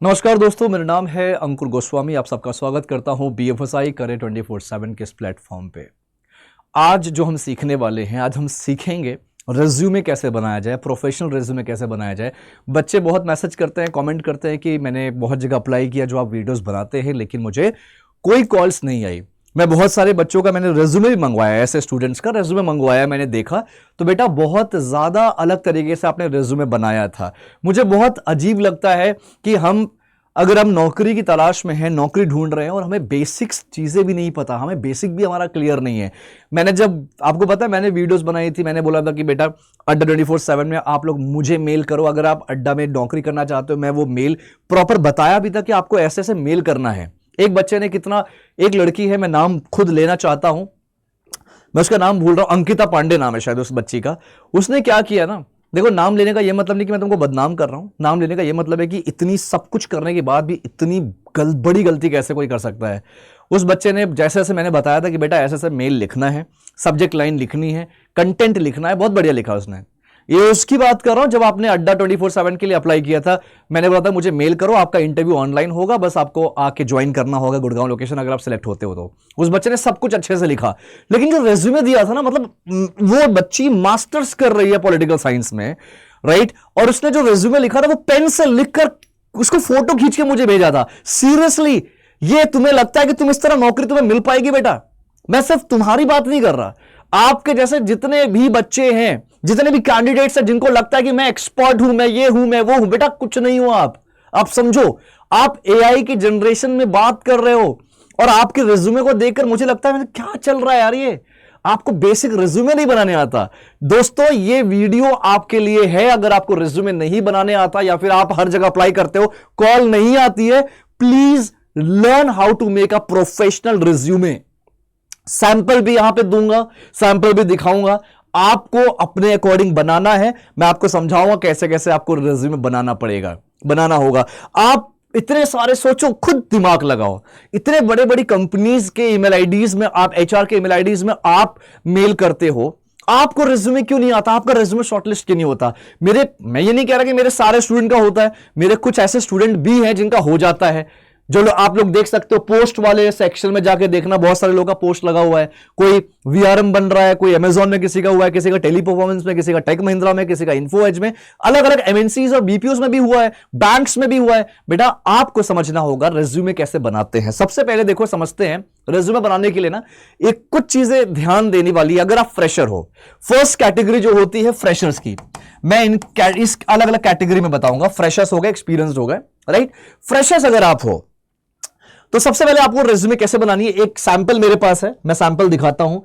नमस्कार दोस्तों, मेरा नाम है अंकुर गोस्वामी। आप सबका स्वागत करता हूं BFSI करे 24/7 के इस प्लेटफॉर्म पे। आज जो हम सीखने वाले हैं, आज हम सीखेंगे रेज्यूमे कैसे बनाया जाए, प्रोफेशनल रेज्यूमे कैसे बनाया जाए। बच्चे बहुत मैसेज करते हैं, कमेंट करते हैं कि मैंने बहुत जगह अप्लाई किया जो आप वीडियोस बनाते हैं, लेकिन मुझे कोई कॉल्स नहीं आई। मैं बहुत सारे बच्चों का मैंने रेज्यूमे भी मंगवाया, ऐसे स्टूडेंट्स का रेज्यूमे मंगवाया, मैंने देखा तो बेटा बहुत ज़्यादा अलग तरीके से आपने रेज्यूमे बनाया था। मुझे बहुत अजीब लगता है कि अगर हम नौकरी की तलाश में हैं, नौकरी ढूंढ रहे हैं और हमें बेसिक्स चीज़ें भी नहीं पता, हमें बेसिक भी हमारा क्लियर नहीं है। मैंने जब आपको पता है मैंने वीडियोस बनाई थी, मैंने बोला था कि बेटा अड्डा 24/7 में आप लोग मुझे मेल करो, अगर आप अड्डा में नौकरी करना चाहते हो। मैं वो मेल प्रॉपर बताया भी था कि आपको ऐसे ऐसे मेल करना है। एक बच्चे ने एक लड़की है, मैं नाम खुद लेना चाहता हूं, मैं उसका नाम भूल रहा हूं, अंकिता पांडे नाम है शायद उस बच्ची का। उसने क्या किया ना, देखो नाम लेने का यह मतलब नहीं कि मैं तुमको बदनाम कर रहा हूं, नाम लेने का यह मतलब है कि इतनी सब कुछ करने के बाद भी इतनी बड़ी गलती कैसे कोई कर सकता है। उस बच्चे ने जैसे जैसे मैंने बताया था कि बेटा ऐसे ऐसे मेल लिखना है, सब्जेक्ट लाइन लिखनी है, कंटेंट लिखना है, बहुत बढ़िया लिखा उसने। ये उसकी बात कर रहा हूं जब आपने अड्डा 24/7 के लिए अप्लाई किया था। मैंने बोला था मुझे मेल करो, आपका इंटरव्यू ऑनलाइन होगा, बस आपको आके ज्वाइन करना होगा गुड़गांव लोकेशन, अगर आप सिलेक्ट होते हो तो। उस बच्चे ने सब कुछ अच्छे से लिखा, लेकिन जो रेज्यूमे दिया था ना, मतलब वो बच्ची मास्टर्स कर रही है पॉलिटिकल साइंस में, राइट, और उसने जो रेज्यूमे लिखा था वो पेन से लिखकर उसको फोटो खींच के मुझे भेजा था। सीरियसली, ये तुम्हें लगता है कि तुम इस तरह नौकरी तुम्हें मिल पाएगी बेटा? मैं सिर्फ तुम्हारी बात नहीं कर रहा, आपके जैसे जितने भी बच्चे हैं, जितने भी कैंडिडेट्स हैं, जिनको लगता है कि मैं एक्सपर्ट हूं, मैं ये हूं, मैं वो हूं, बेटा कुछ नहीं हो आप समझो। आप AI की जनरेशन में बात कर रहे हो और आपके रिज्यूमे को देखकर मुझे लगता है क्या चल रहा है यार, ये आपको बेसिक रिज्यूमे नहीं बनाने आता। दोस्तों, ये वीडियो आपके लिए है। अगर आपको रिज्यूमे नहीं बनाने आता या फिर आप हर जगह अप्लाई करते हो, कॉल नहीं आती है, please learn how to make a professional resume. Sample भी यहां पे दूंगा, सैंपल भी दिखाऊंगा, आपको अपने अकॉर्डिंग बनाना है। मैं आपको समझाऊंगा कैसे कैसे आपको रिज्यूमे बनाना होगा। आप इतने सारे सोचो, खुद दिमाग लगाओ। इतने बड़े बड़ी कंपनीज के ईमेल आईडीज में, आप HR के ईमेल आईडीज में आप मेल करते हो, आपको रिज्यूमे क्यों नहीं आता? आपका रिज्यूमे शॉर्टलिस्ट क्यों नहीं होता? मैं ये नहीं कह रहा कि मेरे सारे स्टूडेंट का होता है, मेरे कुछ ऐसे स्टूडेंट भी हैं जिनका हो जाता है। जो आप लोग देख सकते हो, पोस्ट वाले सेक्शन में जाके देखना, बहुत सारे लोगों का पोस्ट लगा हुआ है। कोई VRM बन रहा है, कोई अमेजॉन में किसी का हुआ है, किसी का टेली परफॉर्मेंस में, किसी का टेक महिंद्रा में, किसी का इन्फो एज में, अलग अलग MNCs और BPOs में भी हुआ है, बैंक्स में भी हुआ है। बेटा आपको समझना होगा रेज्यूमे कैसे बनाते हैं। सबसे पहले देखो, समझते हैं रेज्यूमे बनाने के लिए ना एक कुछ चीजें ध्यान देने वाली। अगर आप फ्रेशर हो, फर्स्ट कैटेगरी जो होती है फ्रेशर्स की, मैं इस अलग अलग कैटेगरी में बताऊंगा। फ्रेशर्स हो गए, एक्सपीरियंस्ड हो गए, राइट। फ्रेशर्स अगर आप हो तो सबसे पहले आपको रेज्यूमे कैसे बनानी है, एक सैंपल मेरे पास है, मैं सैंपल दिखाता हूं।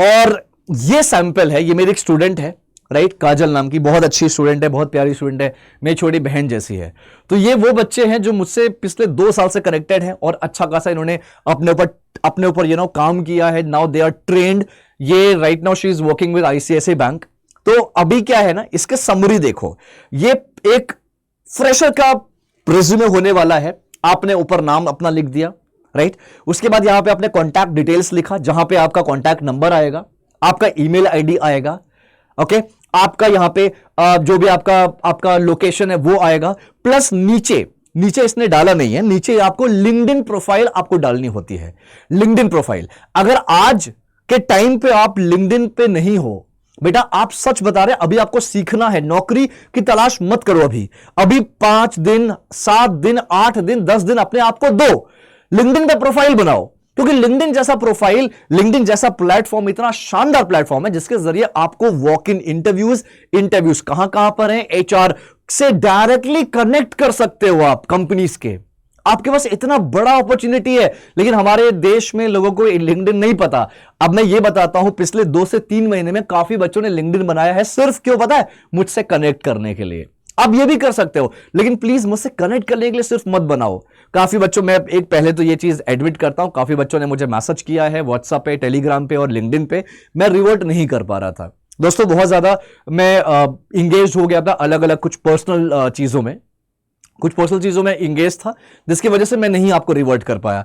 और ये सैंपल है, ये मेरी एक स्टूडेंट है, राइट, काजल नाम की, बहुत अच्छी स्टूडेंट है, बहुत प्यारी स्टूडेंट है, मेरी छोटी बहन जैसी है। तो ये वो बच्चे हैं जो मुझसे पिछले 2 साल से कनेक्टेड हैं और अच्छा खासा इन्होंने अपने ऊपर काम किया है। Now they are trained. ये right now she is working with ICICI bank. तो अभी क्या है ना, इसके समरी देखो, ये एक फ्रेशर का रेज्यूमे होने वाला है। आपने ऊपर नाम अपना लिख दिया, राइट। उसके बाद यहां पे आपने कॉन्टैक्ट डिटेल्स लिखा, जहां पे आपका कॉन्टैक्ट नंबर आएगा, आपका ईमेल आईडी आएगा, ओके, आपका यहां पे जो भी आपका लोकेशन है वो आएगा, प्लस नीचे इसने डाला नहीं है, नीचे आपको लिंक्डइन प्रोफाइल आपको डालनी होती है। लिंक्डइन प्रोफाइल, अगर आज के टाइम पे आप लिंक्डइन पे नहीं हो, बेटा आप सच बता रहे हैं, अभी आपको सीखना है। नौकरी की तलाश मत करो अभी 5 दिन, 7 दिन, 8 दिन, 10 दिन अपने आप को दो, लिंक्डइन पे प्रोफाइल बनाओ। क्योंकि लिंक्डइन जैसा प्लेटफॉर्म इतना शानदार प्लेटफॉर्म है जिसके जरिए आपको वॉक इन इंटरव्यूज कहां पर हैं, HR से डायरेक्टली कनेक्ट कर सकते हो आप कंपनीज के। आपके पास इतना बड़ा अपॉर्चुनिटी है, लेकिन हमारे देश में लोगों को लिंक्डइन नहीं पता। अब मैं ये बताता हूं, पिछले 2 से 3 महीने में काफी बच्चों ने लिंक्डइन बनाया है, सिर्फ क्यों पता है? मुझसे कनेक्ट करने के लिए। अब ये भी कर सकते हो, लेकिन प्लीज मुझसे कनेक्ट करने के लिए सिर्फ मत बनाओ। काफी बच्चों, मैं एक पहले तो ये चीज एडमिट करता हूं, काफी बच्चों ने मुझे मैसेज किया है व्हाट्सएप पे, टेलीग्राम पे और लिंक्डइन पे, मैं रिवर्ट नहीं कर पा रहा था। दोस्तों बहुत ज्यादा मैं इंगेज हो गया था अलग अलग कुछ पर्सनल चीजों में इंगेज था, जिसकी वजह से मैं नहीं आपको रिवर्ट कर पाया।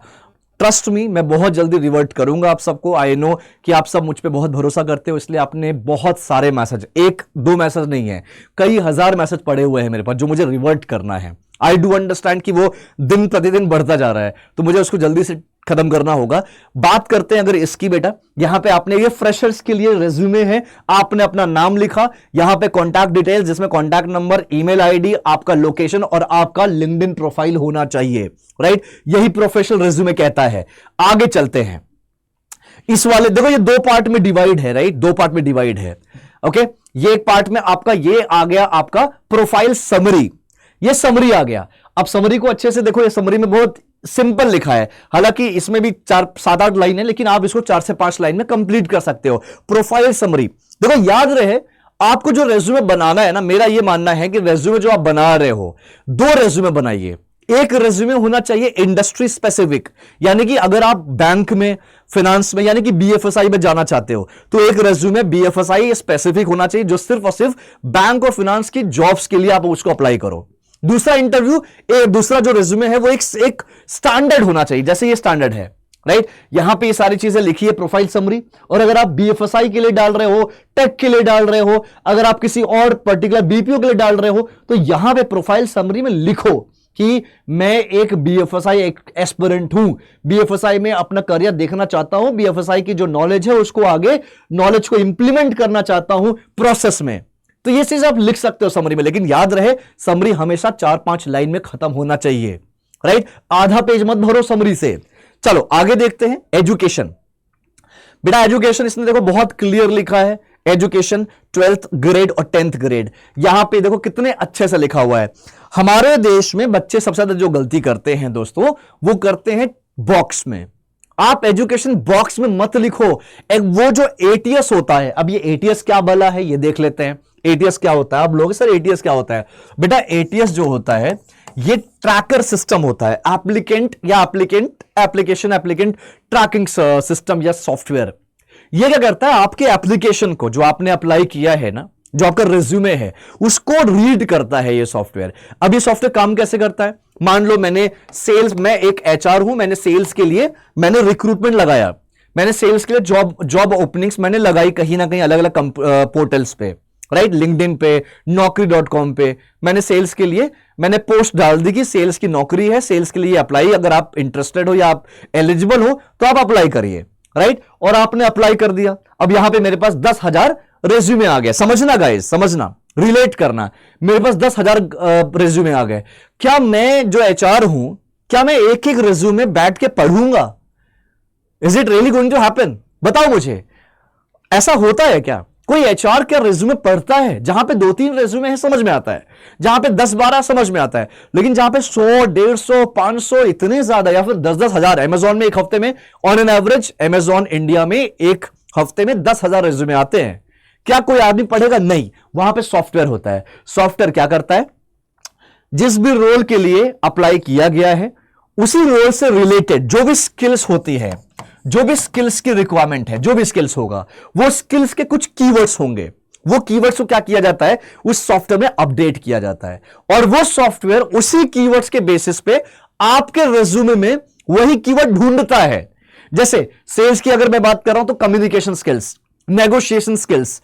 ट्रस्ट मी, मैं बहुत जल्दी रिवर्ट करूंगा आप सबको। आई नो कि आप सब मुझ पे बहुत भरोसा करते हो, इसलिए आपने बहुत सारे मैसेज, एक दो मैसेज नहीं है, कई हजार मैसेज पड़े हुए हैं मेरे पास जो मुझे रिवर्ट करना है। आई डू अंडरस्टैंड कि वो दिन प्रतिदिन बढ़ता जा रहा है, तो मुझे उसको जल्दी से खत्म करना होगा। बात करते हैं अगर इसकी, बेटा यहां पे आपने, ये फ्रेशर्स के लिए रेज्यूमे है, आपने अपना नाम लिखा, यहां पे कॉन्टैक्ट डिटेल्स जिसमें कॉन्टैक्ट नंबर, ईमेल आईडी, आपका लोकेशन और आपका लिंक्डइन प्रोफाइल होना चाहिए, राइट? यही प्रोफेशनल रेज्यूमे कहता है। आगे चलते हैं, इस वाले देखो ये दो पार्ट में डिवाइड है, राइट? दो पार्ट में डिवाइड है, ओके? ये एक पार्ट में आपका ये आ गया आपका प्रोफाइल समरी, ये समरी आ गया। अब समरी को अच्छे से देखो, ये समरी में बहुत सिंपल लिखा है, हालांकि इसमें भी 4-7-8 लाइन है, लेकिन आप इसको 4 से 5 लाइन में कंप्लीट कर सकते हो। प्रोफाइल समरी देखो, याद रहे आपको जो रेज्यूमे बनाना है ना, मेरा ये मानना है कि रेज्यूमे जो आप बना रहे हो, 2 रेज्यूमे बनाइए। एक रेज्यूमे होना चाहिए इंडस्ट्री स्पेसिफिक, यानी कि अगर आप बैंक में, फाइनेंस में, यानी कि बीएफएसआई में जाना चाहते हो, तो एक रेज्यूमे बीएफएसआई स्पेसिफिक होना चाहिए, जो सिर्फ और सिर्फ बैंक और फाइनेंस की जॉब्स के लिए आप उसको अप्लाई करो। दूसरा इंटरव्यू, दूसरा जो रेज्यूमे है वो एक स्टैंडर्ड होना चाहिए, जैसे ये स्टैंडर्ड है, राइट? यहां पे ये सारी चीजें लिखी है, प्रोफाइल समरी। और अगर आप बीएफएसआई के लिए डाल रहे हो, टेक के लिए डाल रहे हो, अगर आप किसी और पर्टिकुलर बीपीओ के लिए डाल रहे हो, तो यहां पे प्रोफाइल समरी में लिखो कि मैं एक बीएफएसआई एस्पिरेंट हूं, बीएफएसआई में अपना करियर देखना चाहता हूं, बीएफएसआई की जो नॉलेज है उसको आगे नॉलेज को इंप्लीमेंट करना चाहता हूं प्रोसेस में। तो ये चीज आप लिख सकते हो समरी में, लेकिन याद रहे समरी हमेशा 4-5 लाइन में खत्म होना चाहिए, राइट? आधा पेज मत भरो समरी से। चलो आगे देखते हैं, एजुकेशन। बेटा एजुकेशन इसने देखो बहुत क्लियर लिखा है, एजुकेशन 12th ग्रेड और 10th ग्रेड। यहां पे देखो कितने अच्छे से लिखा हुआ है। हमारे देश में बच्चे सबसे ज्यादा जो गलती करते हैं दोस्तों, वो करते हैं बॉक्स में। आप एजुकेशन बॉक्स में मत लिखो। एक वो जो एटीएस होता है, अब ये एटीएस क्या भला है ये देख लेते हैं। एटीएस क्या होता है? आप लोग सर एटीएस क्या होता है? बेटा एटीएस जो होता है ये ट्रैकर सिस्टम होता है, एप्लीकेशन ट्रैकिंग सिस्टम या सॉफ्टवेयर। ये क्या करता है, आपके एप्लीकेशन को जो आपने अप्लाई किया है ना, जो आपका रिज्यूमे है, उसको रीड करता है ये सॉफ्टवेयर। अब ये सॉफ्टवेयर काम कैसे करता है? मान लो मैंने सेल्स, मैं एक एचआर हूं, मैंने सेल्स के लिए मैंने रिक्रूटमेंट लगाया, मैंने सेल्स के लिए जॉब ओपनिंग्स मैंने लगाई कहीं ना कहीं अलग अलग पोर्टल्स पे, राइट? लिंक्डइन पे, naukri.com पे मैंने सेल्स के लिए मैंने पोस्ट डाल दी कि सेल्स की नौकरी है, सेल्स के लिए अप्लाई, अगर आप इंटरेस्टेड हो या आप एलिजिबल हो तो आप अप्लाई करिए, राइट? और आपने अप्लाई कर दिया। अब यहां पे मेरे पास 10,000 रेज्यूमे आ गए। समझना गाइस, समझना, रिलेट करना। मेरे पास 10,000 रेज्यूमे आ गए। क्या मैं जो एचआर हूं, क्या मैं एक एक रेज्यूमे बैठ के पढ़ूंगा? Is it really going to happen? बताओ मुझे, ऐसा होता है क्या? कोई एचआर क्या रेज्यूमे पढ़ता है? जहां पे 2-3 रेज्यूमे है समझ में आता है, जहां पे 10-12 समझ में आता है, लेकिन जहां पे 100, 150, 500 इतने ज्यादा, या फिर 10-10 हजार, अमेजॉन में एक हफ्ते में on an average, Amazon India में एक हफ्ते में 10,000 रेज्यूमे आते हैं। क्या कोई आदमी पढ़ेगा? नहीं। वहां पे सॉफ्टवेयर होता है। सॉफ्टवेयर क्या करता है? जिस भी रोल के लिए अप्लाई किया गया है, उसी रोल से रिलेटेड जो भी स्किल्स होती है, जो भी स्किल्स की रिक्वायरमेंट है, जो भी स्किल्स होगा, वो स्किल्स के कुछ कीवर्ड्स होंगे। वो कीवर्ड्स को क्या किया जाता है? उस सॉफ्टवेयर में अपडेट किया जाता है, और वो सॉफ्टवेयर उसी कीवर्ड्स के बेसिस पे आपके रिज्यूमे में वही कीवर्ड ढूंढता है। जैसे सेल्स की अगर मैं बात कर रहा हूं तो communication skills, negotiation skills,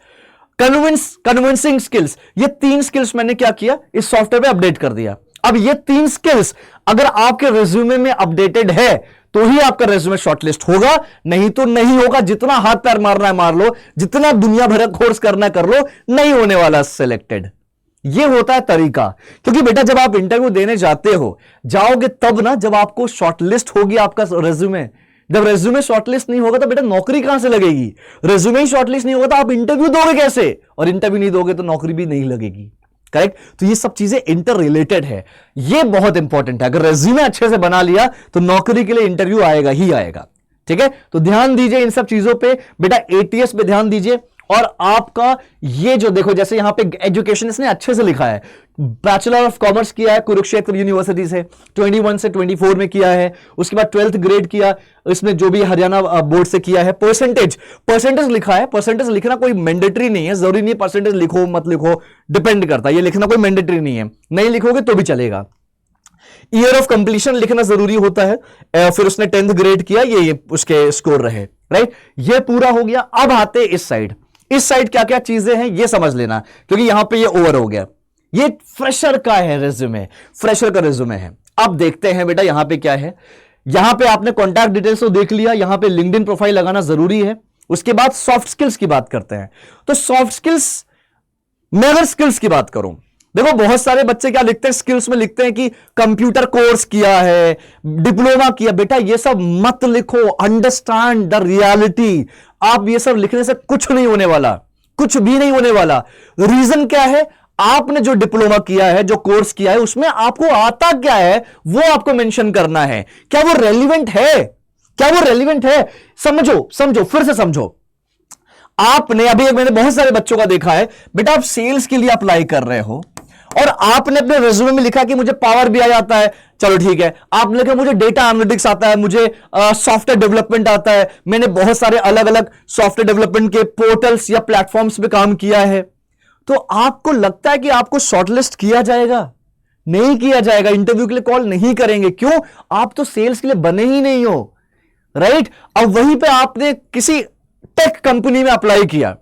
convincing skills, ये 3 स्किल्स मैंने क्या किया, इस सॉफ्टवेयर में अपडेट कर दिया। अब ये 3 स्किल्स अगर आपके रिज्यूमे में अपडेटेड है तो ही आपका रेज्यूमे शॉर्टलिस्ट होगा, नहीं तो नहीं होगा। जितना हाथ पैर मारना है मार लो, जितना दुनिया भर का कोर्स करना है कर लो, नहीं होने वाला सिलेक्टेड। ये होता है तरीका। क्योंकि बेटा जब आप इंटरव्यू देने जाते हो, जाओगे तब ना जब आपको शॉर्टलिस्ट होगी आपका रेज्यूमे। जब रेज्यूमे शॉर्टलिस्ट नहीं होगा तो बेटा नौकरी कहां से लगेगी? रेज्यूमे ही शॉर्टलिस्ट नहीं होगा तो आप इंटरव्यू दोगे कैसे? और इंटरव्यू नहीं दोगे तो नौकरी भी नहीं लगेगी, करेक्ट? तो ये सब चीजें इंटर रिलेटेड है, ये बहुत इंपॉर्टेंट है। अगर रेज्यूमे अच्छे से बना लिया तो नौकरी के लिए इंटरव्यू आएगा ही आएगा, ठीक है? तो ध्यान दीजिए इन सब चीजों पे। बेटा एटीएस पे ध्यान दीजिए। और आपका ये जो देखो, जैसे यहां पे एजुकेशन इसने अच्छे से लिखा है, बैचलर ऑफ कॉमर्स किया है कुरुक्षेत्र यूनिवर्सिटी से, 21 से 24 में किया है। उसके बाद 12th ग्रेड किया, इसमें जो भी हरियाणा बोर्ड से किया है। परसेंटेज लिखा है। परसेंटेज लिखना कोई मैंडेटरी नहीं है, जरूरी नहीं है परसेंटेज लिखो मत लिखो, डिपेंड करता है। ये लिखना कोई मैंडेटरी नहीं है, नहीं लिखोगे तो भी चलेगा। ईयर ऑफ कंप्लीशन लिखना जरूरी होता है, फिर उसने 10th ग्रेड किया, ये उसके स्कोर रहे, राइट। ये पूरा हो गया। अब आते इस साइड, इस साइड क्या क्या चीजें हैं ये समझ लेना, क्योंकि यहां पे ये ओवर हो गया। ये फ्रेशर का है रेज्यूमे, फ्रेशर का रेज्यूमे है। अब देखते हैं बेटा यहां पे क्या है। यहां पे आपने कॉन्टैक्ट डिटेल्स तो देख लिया, यहां पे लिंक्डइन प्रोफाइल लगाना जरूरी है। उसके बाद सॉफ्ट स्किल्स की बात करते हैं। तो सॉफ्ट स्किल्स, मैं अगर स्किल्स की बात करूं, देखो बहुत सारे बच्चे क्या लिखते हैं स्किल्स में, लिखते हैं कि कंप्यूटर कोर्स किया है, डिप्लोमा किया। बेटा ये सब मत लिखो, अंडरस्टैंड द रियलिटी। आप ये सब लिखने से कुछ नहीं होने वाला, कुछ भी नहीं होने वाला। रीजन क्या है, आपने जो डिप्लोमा किया है, जो कोर्स किया है, उसमें आपको आता क्या है वो आपको मेंशन करना है। क्या वो रेलिवेंट है, क्या वो रेलिवेंट है? समझो समझो, फिर से समझो। आपने अभी मैंने बहुत सारे बच्चों का देखा है, बेटा आप सेल्स के लिए अप्लाई कर रहे हो और आपने अपने रिज्यूमे में लिखा कि मुझे पावर बीआई आता है, चलो ठीक है। आपने लिखा मुझे डेटा एनालिटिक्स आता है, मुझे सॉफ्टवेयर डेवलपमेंट आता है, मैंने बहुत सारे अलग अलग सॉफ्टवेयर डेवलपमेंट के पोर्टल्स या प्लेटफॉर्म्स पे काम किया है। तो आपको लगता है कि आपको शॉर्टलिस्ट किया जाएगा? नहीं किया जाएगा, इंटरव्यू के लिए कॉल नहीं करेंगे। क्यों? आप तो सेल्स के लिए बने ही नहीं हो, राइट। अब वहीं पे आपने किसी टेक कंपनी में अप्लाई किया,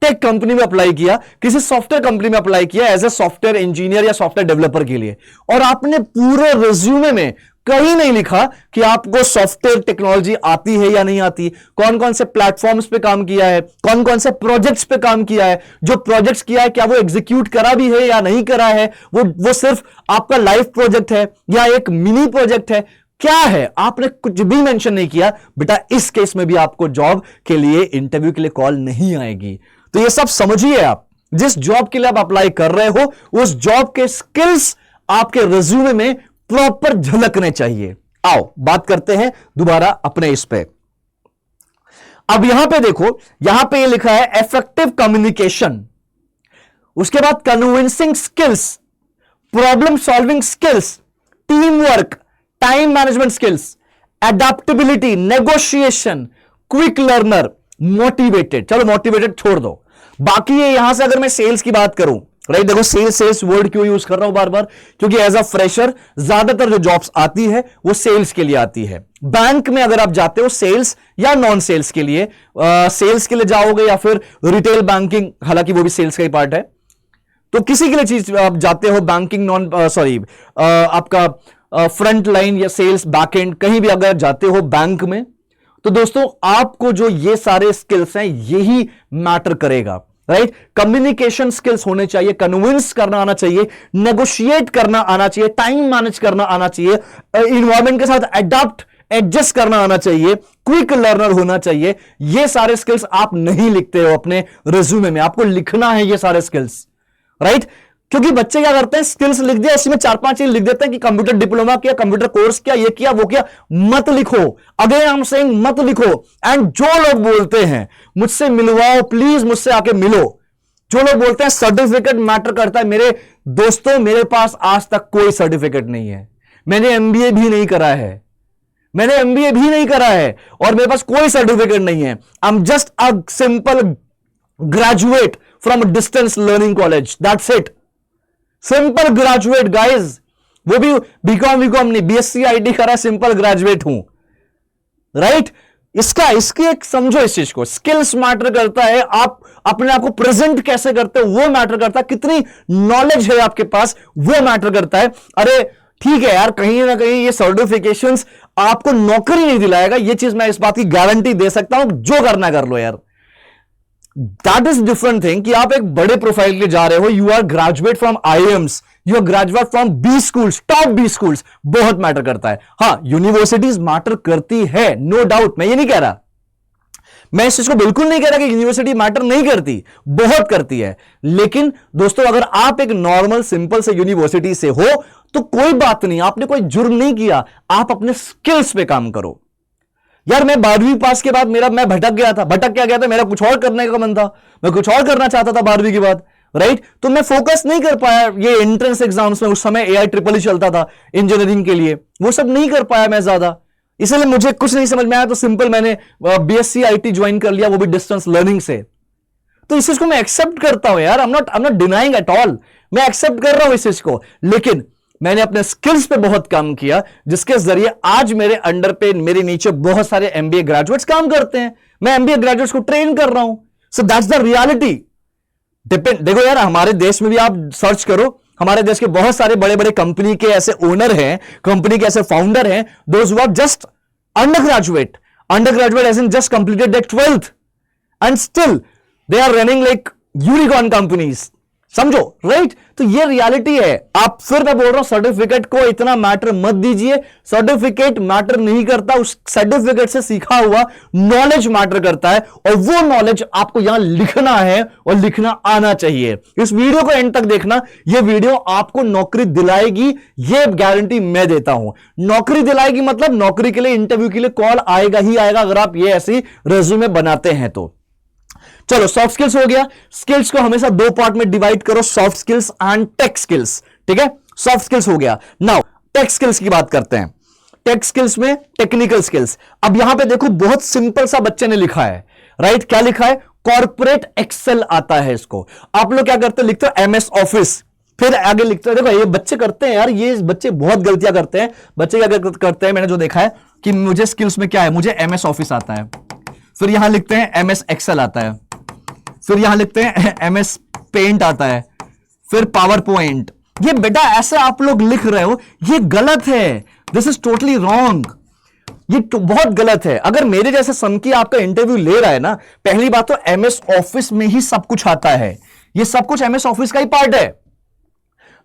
टेक कंपनी में अप्लाई किया, किसी सॉफ्टवेयर कंपनी में अप्लाई किया एज ए सॉफ्टवेयर इंजीनियर या सॉफ्टवेयर डेवलपर के लिए, और आपने पूरे रिज्यूमे में कहीं नहीं लिखा कि आपको सॉफ्टवेयर टेक्नोलॉजी आती है या नहीं आती, कौन कौन से प्लेटफॉर्म्स पे काम किया है, कौन कौन से प्रोजेक्ट्स पे काम किया है, जो प्रोजेक्ट्स किया है क्या वो एग्जीक्यूट करा भी है या नहीं करा है, वो सिर्फ आपका लाइव प्रोजेक्ट है या एक मिनी प्रोजेक्ट है, क्या है? आपने कुछ भी मेंशन नहीं किया। बेटा इस केस में भी आपको जॉब के लिए, इंटरव्यू के लिए कॉल नहीं आएगी। तो ये सब समझिए, आप जिस जॉब के लिए आप अप्लाई कर रहे हो उस जॉब के स्किल्स आपके रिज्यूमे में प्रॉपर झलकने चाहिए। आओ बात करते हैं दोबारा अपने इस पे। अब यहां पे देखो, यहां पे ये लिखा है इफेक्टिव कम्युनिकेशन, उसके बाद convincing skills, problem solving skills, team work, time management skills, adaptability, negotiation, quick learner, motivated. चलो मोटिवेटेड छोड़ दो, बाकी ये यहां से अगर मैं सेल्स की बात करूं, राइट। देखो सेल्स सेल्स वर्ड क्यों यूज कर रहा हूं बार बार, क्योंकि एज अ फ्रेशर ज्यादातर जो जॉब्स आती है वो सेल्स के लिए आती है। बैंक में अगर आप जाते हो सेल्स या नॉन सेल्स के लिए, सेल्स के लिए जाओगे या फिर रिटेल बैंकिंग, हालांकि वो भी सेल्स का ही पार्ट है, तो किसी के लिए चीज आप जाते हो बैंकिंग, आपका फ्रंट लाइन या सेल्स बैकएंड, कहीं भी अगर जाते हो बैंक में, तो दोस्तों आपको जो ये सारे स्किल्स हैं यही मैटर करेगा, राइट। कम्युनिकेशन स्किल्स होने चाहिए, कन्विंस करना आना चाहिए, नेगोशिएट करना आना चाहिए, टाइम मैनेज करना आना चाहिए, इन्वायरमेंट के साथ अडॉप्ट एडजस्ट करना आना चाहिए, क्विक लर्नर होना चाहिए। ये सारे स्किल्स आप नहीं लिखते हो अपने रिज्यूमे में, आपको लिखना है ये सारे स्किल्स, राइट। क्योंकि बच्चे क्या करते हैं, स्किल्स लिख दिया, इसमें 4-5 चीज लिख देते हैं कि कंप्यूटर डिप्लोमा किया, कंप्यूटर कोर्स किया, ये किया वो किया। मत लिखो, अगेन आई एम सेइंग मत लिखो। एंड जो लोग बोलते हैं मुझसे मिलवाओ, प्लीज मुझसे आके मिलो, जो लोग बोलते हैं सर्टिफिकेट मैटर करता है, मेरे दोस्तों मेरे पास आज तक कोई सर्टिफिकेट नहीं है, मैंने एमबीए भी नहीं करा है, मैंने एमबीए भी नहीं करा है और मेरे पास कोई सर्टिफिकेट नहीं है। I am just a simple graduate from distance learning college, that's it. Simple graduate guys, वो भी बीकॉम नहीं, बीएससी आईटी करा, सिंपल ग्रेजुएट हूं, राइट। इसकी एक समझो इस चीज को, स्किल्स मैटर करता है, आप अपने आप को प्रेजेंट कैसे करते हो वो मैटर करता है, कितनी नॉलेज है आपके पास वो मैटर करता है। अरे ठीक है यार, कहीं ना कहीं ये सर्टिफिकेशंस आपको नौकरी नहीं दिलाएगा, ये चीज मैं इस बात की गारंटी दे सकता हूं, जो करना कर लो यार। दैट इज डिफरेंट थिंग कि आप एक बड़े प्रोफाइल के जा रहे हो, you are graduate from IIMs, you are graduate from B schools, top B schools, बहुत मैटर करता है। हाँ यूनिवर्सिटीज मैटर करती है, नो डाउट, मैं ये नहीं कह रहा, मैं इस चीज को बिल्कुल नहीं कह रहा कि यूनिवर्सिटी मैटर नहीं करती, बहुत करती है। लेकिन दोस्तों अगर आप एक नॉर्मल सिंपल से यूनिवर्सिटी से हो तो कोई बात नहीं, आपने कोई जुर्म नहीं किया, आप अपने स्किल्स पे काम करो। यार मैं 12वीं पास के बाद मैं भटक क्या गया था, मेरा कुछ और करने का मन था, मैं कुछ और करना चाहता था 12वीं के बाद, राइट। तो मैं फोकस नहीं कर पाया ये एंट्रेंस एग्जाम्स में, उस समय AI ट्रिपल चलता था इंजीनियरिंग के लिए, वो सब नहीं कर पाया मैं ज्यादा, इसलिए मुझे कुछ नहीं समझ में आया, तो सिंपल मैंने BSc IT ज्वाइन कर लिया, वो भी डिस्टेंस लर्निंग से। तो इस चीज को मैं एक्सेप्ट करता हूं यार, I am not denying at all, मैं एक्सेप्ट कर रहा हूं इस चीज को। लेकिन मैंने अपने स्किल्स पे बहुत काम किया, जिसके जरिए आज मेरे अंडर पे, मेरे नीचे बहुत सारे एमबीए ग्रेजुएट्स काम करते हैं। मैं एमबीए ग्रेजुएट्स को ट्रेन कर रहा हूं। So that's the reality. देखो यार, हमारे देश में भी आप सर्च करो, हमारे देश के बहुत सारे बड़े बड़े कंपनी के ऐसे ओनर हैं, कंपनी के ऐसे फाउंडर हैं, those who are just undergraduate as in just completed their 12th and still they are running like unicorn companies। समझो, राइट? तो ये रियलिटी है। आप, फिर मैं बोल रहा हूं, सर्टिफिकेट को इतना मैटर मत दीजिए। सर्टिफिकेट मैटर नहीं करता, उस सर्टिफिकेट से सीखा हुआ नॉलेज मैटर करता है, और वो नॉलेज आपको यहां लिखना है और लिखना आना चाहिए। इस वीडियो को एंड तक देखना। ये वीडियो आपको नौकरी दिलाएगी, ये गारंटी मैं देता हूं। नौकरी दिलाएगी मतलब नौकरी के लिए, इंटरव्यू के लिए कॉल आएगा ही आएगा, अगर आप ये ऐसी रेज्यूमे बनाते हैं तो। चलो, सॉफ्ट स्किल्स हो गया। स्किल्स को हमेशा दो पार्ट में डिवाइड करो, soft skills and tech skills. ठीक है, सॉफ्ट स्किल्स हो गया। नाउ टेक स्किल्स की बात करते हैं। टेक स्किल्स में टेक्निकल स्किल्स। अब यहां पे देखो, बहुत सिंपल सा बच्चे ने लिखा है, राइट? क्या लिखा है? कॉर्पोरेट एक्सेल आता है इसको। आप लोग क्या करते हो? लिखते हो एमएस ऑफिस, फिर आगे लिखते हो। देखो, ये बच्चे करते हैं यार, ये बच्चे बहुत गलतियां करते हैं। बच्चे क्या करते हैं, मैंने जो देखा है कि मुझे स्किल्स में क्या है, मुझे एमएस ऑफिस आता है, फिर यहां लिखते हैं एमएस एक्सेल आता है, फिर यहां लिखते हैं एमएस पेंट आता है, फिर पावर पॉइंट। ये बेटा ऐसे आप लोग लिख रहे हो, ये गलत है। This is totally wrong. ये तो बहुत गलत है। अगर मेरे जैसे समकी आपका इंटरव्यू ले रहा है ना, पहली बात तो एमएस ऑफिस में ही सब कुछ आता है, ये सब कुछ एमएस ऑफिस का ही पार्ट है।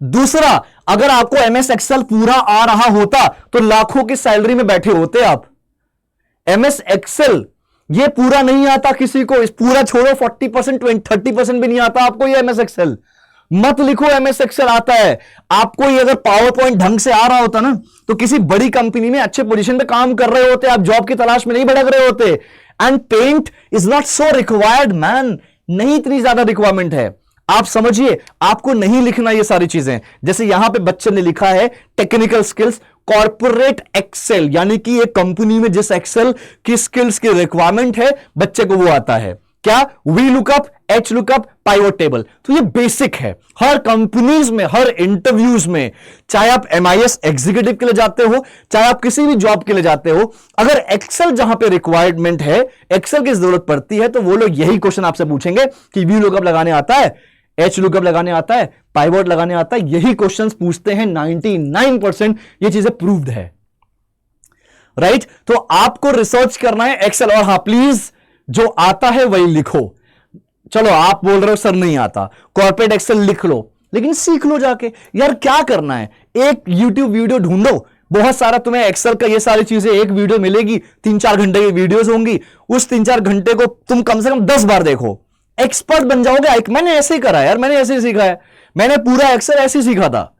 दूसरा, अगर आपको एमएस एक्सेल पूरा आ रहा होता तो लाखों की सैलरी में बैठे होते आप। एमएस एक्सेल ये पूरा नहीं आता किसी को, इस पूरा छोड़ो, 40%, 30% भी नहीं आता आपको ये एमएस एक्सेल। मत लिखो एमएस एक्सेल आता है आपको। ये अगर पावर पॉइंट ढंग से आ रहा होता ना, तो किसी बड़ी कंपनी में अच्छे पोजीशन पे काम कर रहे होते, आप जॉब की तलाश में नहीं भटक रहे होते। And paint is not so required man, नहीं इतनी ज्यादा रिक्वायरमेंट है। आप समझिए, आपको नहीं लिखना ये सारी चीजें। जैसे यहां पे बच्चे ने लिखा है टेक्निकल स्किल्स, कॉर्पोरेट एक्सेल, यानी कि एक कंपनी में जिस एक्सेल की स्किल्स की रिक्वायरमेंट है, बच्चे को वो आता है। क्या? V lookup, H lookup, pivot table. तो ये बेसिक है हर कंपनीज में, हर इंटरव्यूज में। चाहे आप एमआईएस एग्जीक्यूटिव के लिए जाते हो, चाहे आप किसी भी जॉब के लिए जाते हो, अगर एक्सेल जहां पे रिक्वायरमेंट है, एक्सेल की जरूरत पड़ती है, तो वो लोग यही क्वेश्चन आपसे पूछेंगे कि वी लुकअप लगाने आता है, एच लुकअप लगाने आता है, पाइवट लगाने आता है। यही क्वेश्चंस पूछते हैं 99%। ये चीजें प्रूव्ड है, राइट? तो आपको रिसर्च करना है एक्सेल, और हाँ प्लीज, जो आता है वही लिखो। चलो, आप बोल रहे हो सर नहीं आता, कॉर्पोरेट एक्सेल लिख लो, लेकिन सीख लो जाके। यार क्या करना है, एक यूट्यूब वीडियो ढूंढो, बहुत सारा तुम्हें एक्सेल का ये सारी चीजें एक वीडियो मिलेगी, 3-4 घंटे की वीडियोस होंगी, उस 3-4 घंटे को तुम कम से कम 10 बार देखो, एक्सपर्ट बन जाओगे। मैंने ऐसे ही करा यार, मैंने ऐसे ही सीखा है, मैंने पूरा एक्सेल ऐसे ही सीखा था,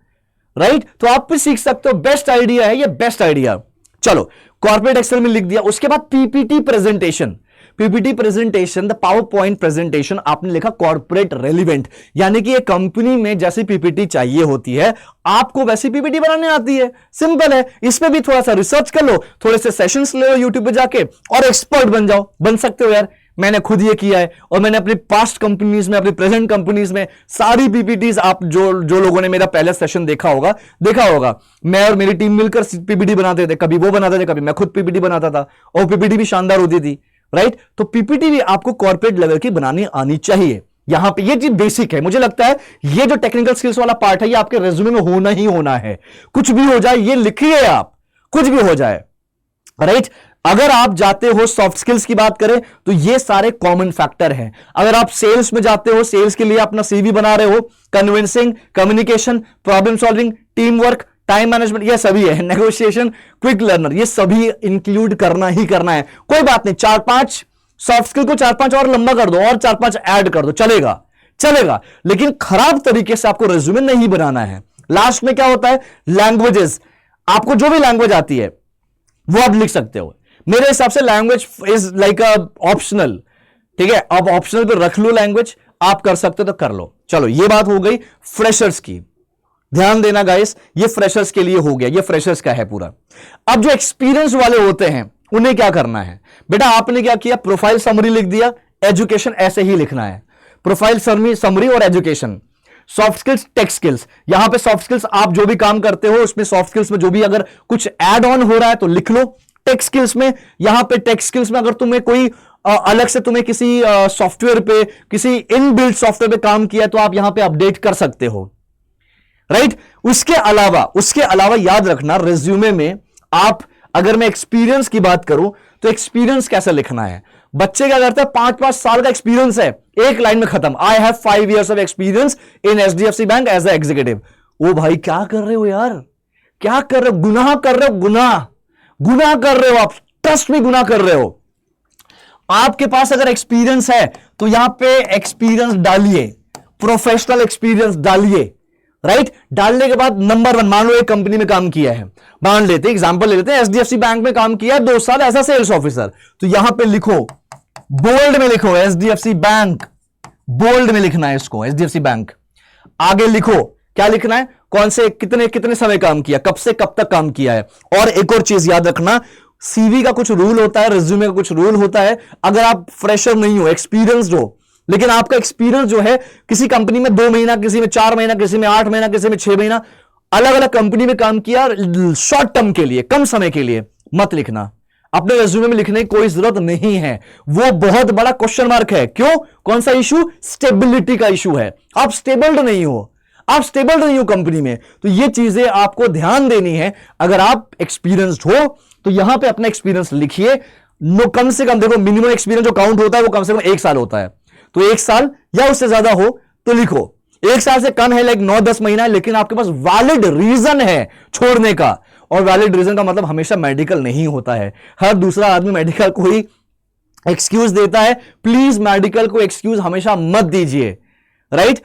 राइट? तो आप भी सीख सकते हो। बेस्ट आइडिया है ये, बेस्ट आइडिया। चलो, कॉर्पोरेट एक्सेल में लिख दिया। उसके बाद PPT presentation. PPT presentation, the power point presentation, आपने लिखा कॉर्पोरेट रेलिवेंट, यानी कि एक कंपनी में जैसी पीपीटी चाहिए होती है, आपको वैसी पीपीटी बनाने आती है। सिंपल है। इस पे भी थोड़ा सा रिसर्च कर लो, थोड़े से सेशंस ले लो यूट्यूब पे जाके, और एक्सपर्ट बन जाओ। बन सकते हो यार, मैंने खुद ये किया है, और मैंने अपनी पास्ट कंपनीज में, अपनी प्रेजेंट कंपनीज में सारी पीपीटीज, आप जो लोगों ने मेरा पहला सेशन देखा होगा, मैं और मेरी टीम मिलकर पीपीटी बनाते थे। कभी वो बनाते थे, कभी मैं खुद पीपीटी बनाता था, और पीपीटी भी शानदार होती थी, राइट? तो पीपीटी भी आपको कॉर्पोरेट लेवल की बनानी आनी चाहिए। यहां पे ये चीज बेसिक है। मुझे लगता है ये जो टेक्निकल स्किल्स वाला पार्ट है, ये आपके रेज्यूमे में होना ही होना है। कुछ भी हो जाए, ये लिखिए आप, कुछ भी हो जाए, राइट? अगर आप जाते हो, सॉफ्ट स्किल्स की बात करें तो ये सारे कॉमन फैक्टर हैं। अगर आप सेल्स में जाते हो, सेल्स के लिए अपना सीवी बना रहे हो, convincing, communication, problem solving, team work, time management, ये सभी है, नेगोशिएशन, क्विक लर्नर, ये सभी इंक्लूड करना ही करना है। कोई बात नहीं, 4-5 सॉफ्ट स्किल को 4-5 और लंबा कर दो, और 4-5 ऐड कर दो, चलेगा, लेकिन खराब तरीके से आपको रेज्यूमे नहीं बनाना है। लास्ट में क्या होता है, लैंग्वेजेस। आपको जो भी लैंग्वेज आती है वो आप लिख सकते हो। मेरे हिसाब से लैंग्वेज इज लाइक ऑप्शनल, ठीक है? अब ऑप्शनल पे रख लो लैंग्वेज, आप कर सकते हो तो कर लो। चलो, ये बात हो गई फ्रेशर्स की। ध्यान देना गाइस, ये फ्रेशर्स के लिए हो गया, ये फ्रेशर्स का है पूरा। अब जो एक्सपीरियंस वाले होते हैं, उन्हें क्या करना है? बेटा आपने क्या किया, प्रोफाइल समरी लिख दिया, एजुकेशन ऐसे ही लिखना है, प्रोफाइल समरी और education. Soft skills, tech skills. यहां पे सॉफ्ट स्किल्स आप जो भी काम करते हो उसमें, सॉफ्ट स्किल्स में जो भी अगर कुछ ऐड ऑन हो रहा है तो लिख लो। टेक स्किल्स में, यहां पे टेक स्किल्स में अगर तुम्हें कोई अलग से तुम्हें किसी सॉफ्टवेयर पे, किसी इनबिल्ट सॉफ्टवेयर पे काम किया है तो आप यहां पे अपडेट कर सकते हो, राइट। उसके अलावा याद रखना, रिज्यूमे में आप, अगर मैं एक्सपीरियंस की बात करूं तो एक्सपीरियंस कैसे लिखना है। बच्चे क्या करते हैं, 5-5 साल का एक्सपीरियंस है, एक लाइन में खत्म, I have 5 years of experience in HDFC bank as a executive. ओ भाई क्या कर रहे हो यार, क्या कर रहे हो, गुनाह कर रहे हो, गुनाह कर रहे हो आप, ट्रस्ट में गुनाह कर रहे हो। आपके पास अगर एक्सपीरियंस है तो यहां पे एक्सपीरियंस डालिए, प्रोफेशनल एक्सपीरियंस डालिए, राइट। डालने के बाद नंबर 1, मान लो एक कंपनी में काम किया है, मान लेते एग्जांपल ले लेते हैं, एचडीएफसी बैंक में काम किया है 2 साल ऐसा सेल्स ऑफिसर, तो यहां पे लिखो, बोल्ड में लिखो एचडीएफसी बैंक, बोल्ड में लिखना है इसको, एचडीएफसी बैंक। आगे लिखो, क्या लिखना है, कौन से कितने समय काम किया, कब से कब तक काम किया है। और एक और चीज याद रखना, सीवी का कुछ रूल होता है, रिज्यूमे का कुछ रूल होता है। अगर आप फ्रेशर नहीं हो, एक्सपीरियंस्ड हो, लेकिन आपका एक्सपीरियंस जो है किसी कंपनी में 2 महीना, किसी में 4 महीना, किसी में 8 महीना, किसी में 6 महीना, अलग अलग कंपनी में काम किया शॉर्ट टर्म के लिए, कम समय के लिए, मत लिखना। अपने रिज्यूमे में लिखने की कोई जरूरत नहीं है, वो बहुत बड़ा क्वेश्चन मार्क है। क्यों, कौन सा इशू, स्टेबिलिटी का इशू है। आप स्टेबल नहीं हो, आप स्टेबल नहीं हो कंपनी में, तो ये चीजें आपको ध्यान देनी है। अगर आप एक्सपीरियंस्ड हो तो यहां पे अपना एक्सपीरियंस लिखिए। नो, कम से कम देखो, मिनिमम एक्सपीरियंस जो काउंट होता है वो कम से कम 1 साल होता है, तो 1 साल या उससे ज्यादा हो तो लिखो। 1 साल से कम है, लाइक 9-10 महीना है, लेकिन आपके पास वैलिड रीजन है छोड़ने का। और वैलिड रीजन का मतलब हमेशा मेडिकल नहीं होता है। हर दूसरा आदमी मेडिकल को ही एक्सक्यूज देता है, प्लीज मेडिकल को एक्सक्यूज हमेशा मत दीजिए, राइट।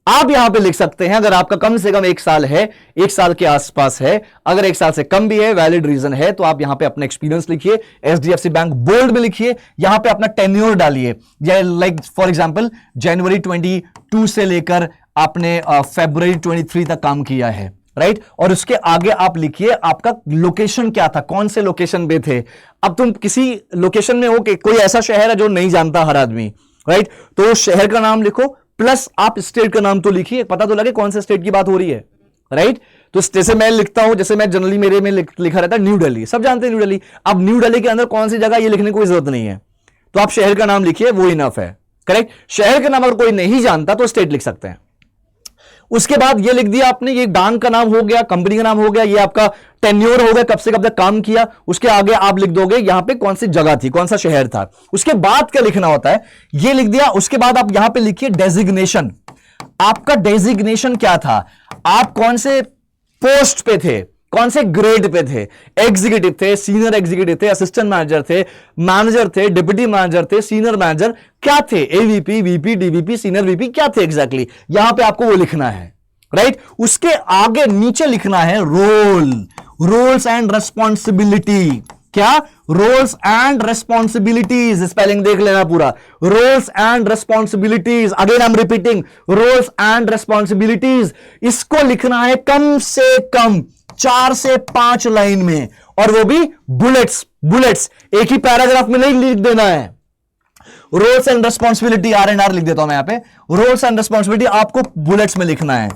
आप यहां पे लिख सकते हैं, अगर आपका कम से कम 1 साल है, 1 साल के आसपास है, अगर 1 साल से कम भी है, वैलिड रीजन है, तो आप यहां पे अपना एक्सपीरियंस लिखिए, एचडीएफसी बैंक बोल्ड में लिखिए, यहां पे अपना टेन्योर डालिए, लाइक फॉर एग्जांपल जनवरी 22 से लेकर आपने फरवरी 23 तक काम किया है, राइट। और उसके आगे आप लिखिए आपका लोकेशन क्या था, कौन से लोकेशन पे थे। अब तुम किसी लोकेशन में हो कि कोई ऐसा शहर है जो नहीं जानता हर आदमी, राइट, तो शहर का नाम लिखो, प्लस आप स्टेट का नाम तो लिखिए, पता तो लगे कौन से स्टेट की बात हो रही है, राइट। तो जैसे मैं लिखता हूं, जैसे मैं जनरली मेरे में लिखा रहता है न्यू दिल्ली, सब जानते हैं न्यू दिल्ली। अब न्यू दिल्ली के अंदर कौन सी जगह, ये लिखने की कोई जरूरत नहीं है, तो आप शहर का नाम लिखिए, वो इनफ है, करेक्ट। शहर का नाम अगर कोई नहीं जानता तो स्टेट लिख सकते हैं। उसके बाद ये लिख दिया आपने, ये बैंक का नाम हो गया, कंपनी का नाम हो गया, ये आपका टेन्योर हो गया, कब से कब तक काम किया। उसके आगे आप लिख दोगे यहां पे कौन सी जगह थी, कौन सा शहर था। उसके बाद क्या लिखना होता है, ये लिख दिया। उसके बाद आप यहां पे लिखिए डेजिग्नेशन, आपका डेजिग्नेशन क्या था, आप कौन से पोस्ट पे थे, कौन से ग्रेड पे थे, एग्जीक्यूटिव थे, सीनियर एग्जीक्यूटिव थे, असिस्टेंट मैनेजर थे, डिप्टी मैनेजर थे, सीनियर मैनेजर क्या थे, AVP, VP, DVP, senior VP क्या थे एग्जैक्टली, यहां पे आपको वो लिखना है, राइट। उसके आगे नीचे लिखना है रोल्स एंड रेस्पॉन्सिबिलिटी। क्या, रोल्स एंड रेस्पॉन्सिबिलिटीज, स्पेलिंग देख लेना पूरा, roles and responsibilities, again I am repeating, roles and responsibilities. इसको लिखना है कम से कम 4 से 5 लाइन में, और वो भी बुलेट्स, एक ही पैराग्राफ में नहीं लिख देना है। रोल्स एंड रेस्पॉन्सिबिलिटी, R&R लिख देता हूं मैं यहां पे, रोल्स एंड रेस्पॉन्सिबिलिटी आपको बुलेट्स में लिखना है,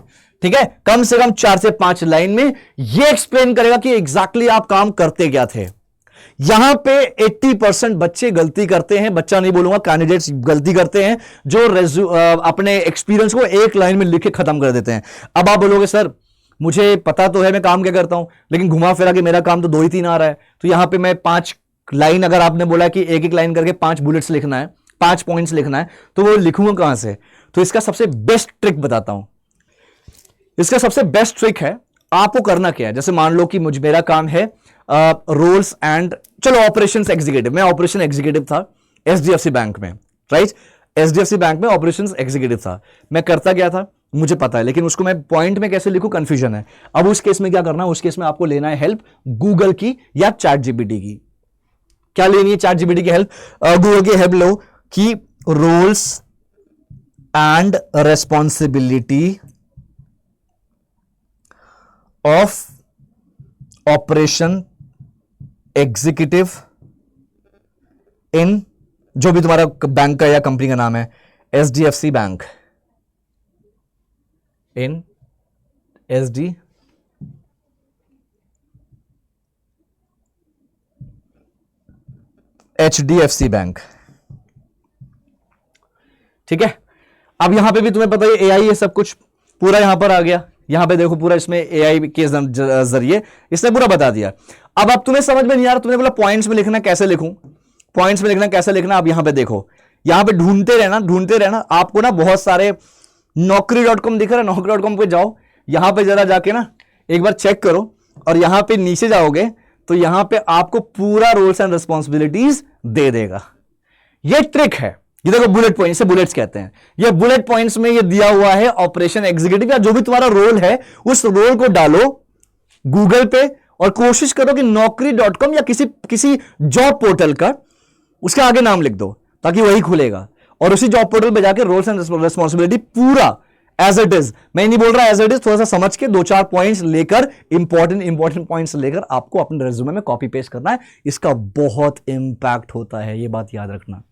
ठीक है। कम से कम 4 से 5 लाइन में ये एक्सप्लेन करेगा कि एग्जैक्टली आप काम करते क्या थे। यहां पे 80% बच्चे गलती करते हैं, बच्चा नहीं बोलूंगा, कैंडिडेट्स गलती करते हैं, जो अपने एक्सपीरियंस को एक लाइन में लिख के खत्म कर देते हैं। अब आप बोलोगे सर मुझे पता तो है मैं काम क्या करता हूं, लेकिन घुमा फिरा के मेरा काम तो 2 ही 3 आ रहा है, तो यहां पे मैं 5 लाइन, अगर आपने बोला कि एक एक लाइन करके 5 बुलेट्स लिखना है, 5 पॉइंट्स लिखना है, तो वो लिखूंगा कहां से। तो इसका सबसे बेस्ट ट्रिक बताता हूं। इसका सबसे बेस्ट ट्रिक है, आपको करना क्या है, जैसे मान लो कि मेरा काम है रोल्स एंड, चलो ऑपरेशंस एग्जीक्यूटिव, मैं ऑपरेशन एग्जीक्यूटिव था एचडीएफसी बैंक में, राइट। एचडीएफसी बैंक में ऑपरेशंस एग्जीक्यूटिव था, मैं करता क्या था मुझे पता है, लेकिन उसको मैं पॉइंट में कैसे लिखूं कंफ्यूजन है। अब उस केस में क्या करना है, उस केस में आपको लेना है हेल्प गूगल की या चैट जीपीटी की। क्या लेनी है, चैट जीपीटी की हेल्प, गूगल की हेल्प लो कि roles and responsibility of operation executive in, जो भी तुम्हारा बैंक का या कंपनी का नाम है, एचडीएफसी बैंक, इन SD HDFC बैंक। ठीक है, अब यहां पे भी तुम्हें पता है AI ये सब कुछ पूरा यहां पर आ गया। यहां पे देखो पूरा इसमें AI के जरिए इसने पूरा बता दिया। अब तुम्हें समझ में नहीं आ रहा, तुमने बोला पॉइंट्स में लिखना, कैसे लिखूं? पॉइंट्स में लिखना कैसे लिखना? अब यहां पे देखो, यहां पे ढूंढते रहना आपको ना। बहुत सारे naukri.com दिख रहा है, naukri.com पे जाओ, यहां पे जरा जाके ना एक बार चेक करो, और यहां पे नीचे जाओगे तो यहां पे आपको पूरा रोल्स एंड रिस्पॉन्सिबिलिटीज दे देगा। ये ट्रिक है, ये देखो बुलेट पॉइंट, इसे बुलेट्स कहते हैं। ये बुलेट पॉइंट्स में ये दिया हुआ है ऑपरेशन एग्जीक्यूटिव या जो भी तुम्हारा रोल है, उस रोल को डालो गूगल पे और कोशिश करो कि naukri.com या किसी जॉब पोर्टल का उसके आगे नाम लिख दो, ताकि वही खुलेगा। और उसी जॉब पोर्टल पे जाके रोल्स एंड रिस्पॉन्सिबिलिटी पूरा एज इट इज, मैं नहीं बोल रहा एज इट इज, थोड़ा सा समझ के 2-4 पॉइंट्स लेकर, इंपॉर्टेंट पॉइंट्स लेकर आपको अपने रेज्यूमे में कॉपी पेस्ट करना है। इसका बहुत इंपैक्ट होता है, ये बात याद रखना।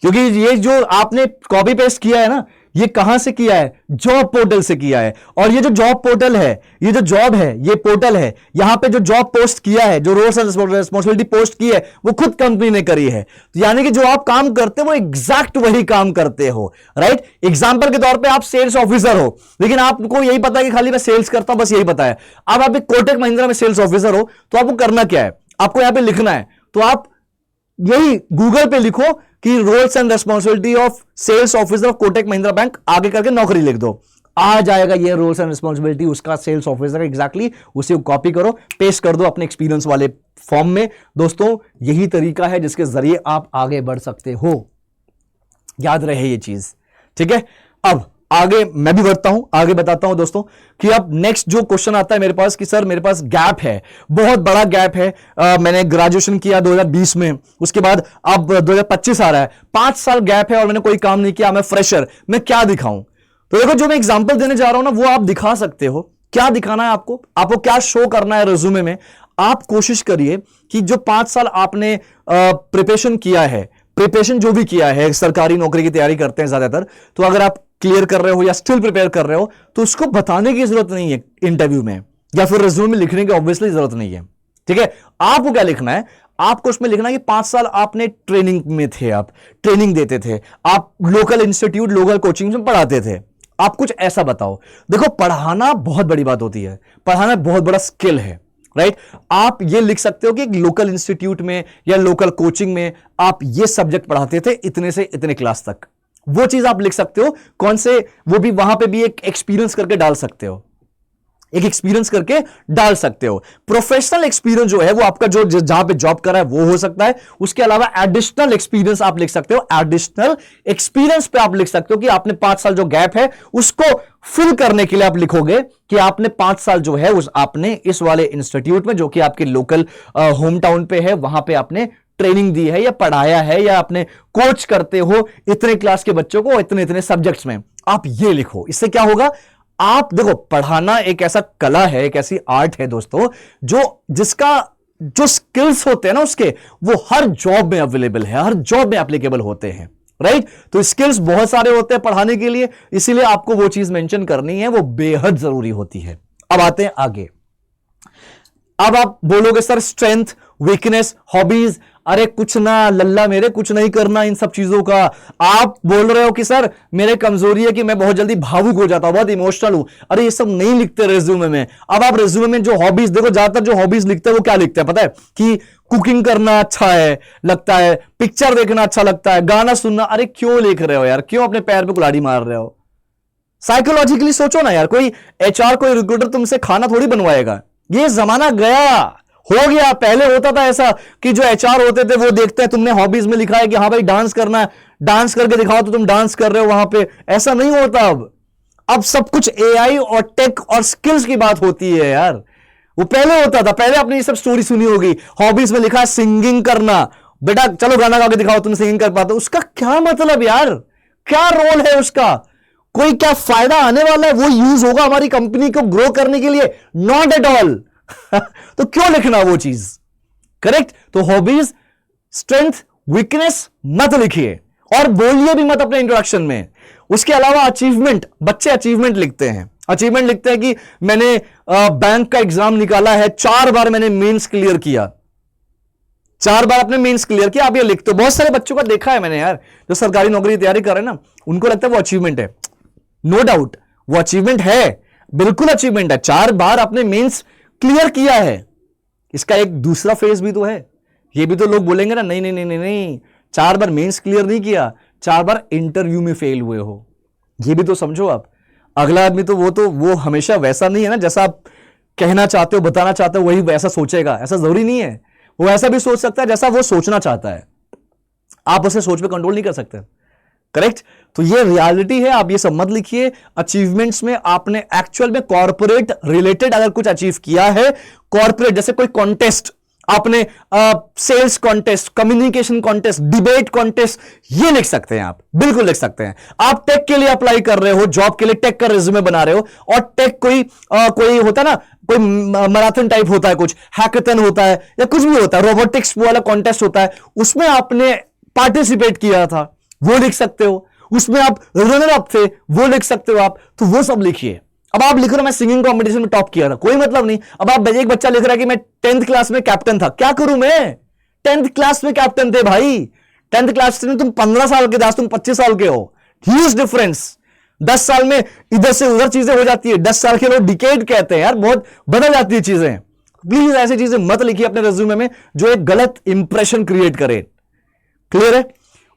क्योंकि ये जो आपने कॉपी पेस्ट किया है ना, ये कहां से किया है? जॉब पोर्टल से किया है। और ये जो जॉब पोर्टल है, ये जो जॉब है, ये पोर्टल है, यहां पे जो जॉब पोस्ट किया है, जो रोल्स एंड रिस्पॉन्सिबिलिटी पोस्ट की है, वो खुद कंपनी ने करी है। तो यानी कि जो आप काम करते हो वो एग्जैक्ट वही काम करते हो, राइट? एग्जाम्पल के तौर पर आप सेल्स ऑफिसर हो, लेकिन आपको यही पता है कि खाली मैं सेल्स करता हूं, बस यही पता है। अब आप एक कोटक महिंद्रा में सेल्स ऑफिसर हो, तो आपको करना क्या है? आपको यहां पर लिखना है, तो आप यही गूगल पे लिखो कि roles and responsibility of sales officer of Kotak Mahindra bank, आगे करके नौकरी लिख दो, आ जाएगा ये रोल्स एंड रिस्पॉन्सिबिलिटी उसका, सेल्स ऑफिसर एग्जैक्टली। उसे कॉपी करो, पेस्ट कर दो अपने एक्सपीरियंस वाले फॉर्म में। दोस्तों, यही तरीका है जिसके जरिए आप आगे बढ़ सकते हो। याद रहे ये चीज, ठीक है? अब आगे मैं भी बढ़ता हूं, आगे बताता हूं दोस्तों कि अब नेक्स्ट जो क्वेश्चन आता है मेरे पास कि सर मेरे पास गैप है, बहुत बड़ा गैप है। मैंने ग्रेजुएशन किया 2020 में, उसके बाद अब 2025 आ रहा है, 5 साल गैप है और मैंने कोई काम नहीं किया, मैं फ्रेशर, मैं क्या दिखाऊं? तो देखो, जो मैं एग्जांपल देने जा रहा हूं ना, वो आप दिखा सकते हो। क्या दिखाना है आपको क्या शो करना है रिज्यूमे में? आप कोशिश करिए कि जो 5 साल आपने प्रिपरेशन किया है, प्रिपरेशन जो भी किया है, सरकारी नौकरी की तैयारी करते हैं ज्यादातर, तो अगर आप क्लियर कर रहे हो या स्टिल प्रिपेयर कर रहे हो, तो उसको बताने की जरूरत नहीं है इंटरव्यू में, या फिर रिज्यूमे में लिखने की ऑब्वियसली जरूरत नहीं है, ठीक है? आपको क्या लिखना है? आपको उसमें लिखना है कि 5 साल आपने ट्रेनिंग में थे, आप ट्रेनिंग देते थे, आप लोकल इंस्टीट्यूट, लोकल कोचिंग में पढ़ाते थे। आप कुछ ऐसा बताओ। देखो, पढ़ाना बहुत बड़ी बात होती है, पढ़ाना बहुत बड़ा स्किल है, राइट? आप ये लिख सकते हो कि एक लोकल इंस्टीट्यूट में या लोकल कोचिंग में आप ये सब्जेक्ट पढ़ाते थे इतने से इतने क्लास तक। वो चीज आप लिख सकते हो। कौन से? वो भी वहां पे भी एक एक्सपीरियंस करके डाल सकते हो, एक एक्सपीरियंस करके डाल सकते हो। प्रोफेशनल एक्सपीरियंस जो है वो आपका जो जहां पे जॉब कर रहा है वो हो सकता है। उसके अलावा एडिशनल एक्सपीरियंस आप लिख सकते हो। एडिशनल एक्सपीरियंस पे आप लिख सकते हो कि आपने 5 साल जो गैप है उसको फिल करने के लिए आप लिखोगे कि आपने 5 साल जो है उस आपने इस वाले इंस्टीट्यूट में, जो कि आपके लोकल होम टाउन पे है, वहां पे आपने ट्रेनिंग दी है या पढ़ाया है, या आपने कोच करते हो इतने क्लास के बच्चों को इतने इतने सब्जेक्ट्स में। आप ये लिखो। इससे क्या होगा? आप देखो, पढ़ाना एक ऐसा कला है, एक ऐसी आर्ट है दोस्तों, जो स्किल्स होते हैं ना उसके, वो हर जॉब में अवेलेबल है, हर जॉब में एप्लीकेबल होते हैं, राइट? तो स्किल्स बहुत सारे होते हैं पढ़ाने के लिए, इसीलिए आपको वो चीज मेंशन करनी है, वो बेहद जरूरी होती है। अब आते हैं आगे। अब आप बोलोगे सर स्ट्रेंथ, वीकनेस, हॉबीज, अरे कुछ ना लल्ला मेरे, कुछ नहीं करना इन सब चीजों का। आप बोल रहे हो कि सर मेरे कमजोरी है कि मैं बहुत जल्दी भावुक हो जाता हूं, बहुत इमोशनल हूं। अरे ये सब नहीं लिखते रेज्यूमे में। अब आप रेज्यूमे में जो हॉबीज देखो, ज्यादातर जो हॉबीज लिखते हैं वो क्या लिखते हैं पता है? कि कुकिंग करना अच्छा है लगता है, पिक्चर देखना अच्छा लगता है, गाना सुनना। अरे क्यों लिख रहे हो यार? क्यों अपने पैर पे कुल्हाड़ी मार रहे हो? साइकोलॉजिकली सोचो ना यार। कोई HR, कोई रिक्रूटर तुमसे खाना थोड़ी बनवाएगा। ये जमाना गया, हो गया। पहले होता था ऐसा कि जो HR होते थे वो देखते हैं तुमने हॉबीज में लिखा है कि हाँ भाई डांस करना है, डांस करके दिखाओ तो तुम डांस कर रहे हो वहां पे। ऐसा नहीं होता अब सब कुछ AI और टेक और स्किल्स की बात होती है यार। वो पहले होता था। पहले आपने ये सब स्टोरी सुनी होगी, हॉबीज में लिखा है सिंगिंग करना, बेटा चलो गाना गा के दिखाओ तुम सिंगिंग कर पाते हो। उसका क्या मतलब यार? क्या रोल है उसका? कोई क्या फायदा आने वाला है? वो यूज होगा हमारी कंपनी को ग्रो करने के लिए? Not at all. तो क्यों लिखना वो चीज? करेक्ट? तो हॉबीज, स्ट्रेंथ, वीकनेस मत लिखिए और बोलिए भी मत अपने इंट्रोडक्शन में। उसके अलावा अचीवमेंट, बच्चे अचीवमेंट लिखते हैं, अचीवमेंट लिखते हैं कि मैंने बैंक का एग्जाम निकाला है, 4 बार मैंने मेंस क्लियर किया, 4 बार आपने मेंस क्लियर किया। आप ये लिखते हो, बहुत सारे बच्चों का देखा है मैंने यार, जो सरकारी नौकरी की तैयारी कर रहे हैं ना, उनको लगता है वो अचीवमेंट है। नो डाउट वो अचीवमेंट है, बिल्कुल अचीवमेंट है। 4 बार आपने मेंस क्लियर किया है, इसका एक दूसरा फेज भी तो है। ये भी तो लोग बोलेंगे ना, नहीं नहीं नहीं नहीं नहीं, 4 बार मेंस क्लियर नहीं किया, 4 बार इंटरव्यू में फेल हुए हो, ये भी तो समझो आप। अगला आदमी तो वो हमेशा वैसा नहीं है ना, जैसा आप कहना चाहते हो, बताना चाहते हो, वही वैसा सोचेगा, ऐसा जरूरी नहीं है। वो ऐसा भी सोच सकता है जैसा वो सोचना चाहता है, आप उसे सोच पे कंट्रोल नहीं कर सकते। करेक्ट? तो ये रियलिटी है, आप ये सब मत लिखिए। अचीवमेंट्स में आपने एक्चुअल में कॉर्पोरेट रिलेटेड अगर कुछ अचीव किया है, कॉर्पोरेट जैसे कोई कॉन्टेस्ट आपने, sales contest, communication contest, debate contest, ये लिख सकते हैं आप, बिल्कुल लिख सकते हैं। आप टेक के लिए अप्लाई कर रहे हो, जॉब के लिए टेक का रिज्यूमे बना रहे हो, और टेक कोई होता है ना, कोई मैराथन टाइप होता है, कुछ हैकेथन होता है, या कुछ भी होता है, रोबोटिक्स वाला कॉन्टेस्ट होता है, उसमें आपने पार्टिसिपेट किया था, वो लिख सकते हो। उसमें आप रनर अप थे, वो लिख सकते हो आप। तो वो सब लिखिए। अब आप लिख रहे हो मैं सिंगिंग कंपटीशन में टॉप किया था, कोई मतलब नहीं। अब आप, एक बच्चा लिख रहा है कि मैं 10th क्लास में कैप्टन था, क्या करूं मैं? 10th क्लास में कैप्टन थे भाई, 10th क्लास में तुम 15 साल के थे, आज तुम 25 साल के हो, ह्यूज डिफरेंस। 10 साल में इधर से उधर चीजें हो जाती है, 10 साल के लोग डिकेड कहते हैं यार, बहुत बदल जाती है चीजें। प्लीज ऐसी चीजें मत लिखिए अपने रिज्यूमे में जो एक गलत इंप्रेशन क्रिएट करे। क्लियर है?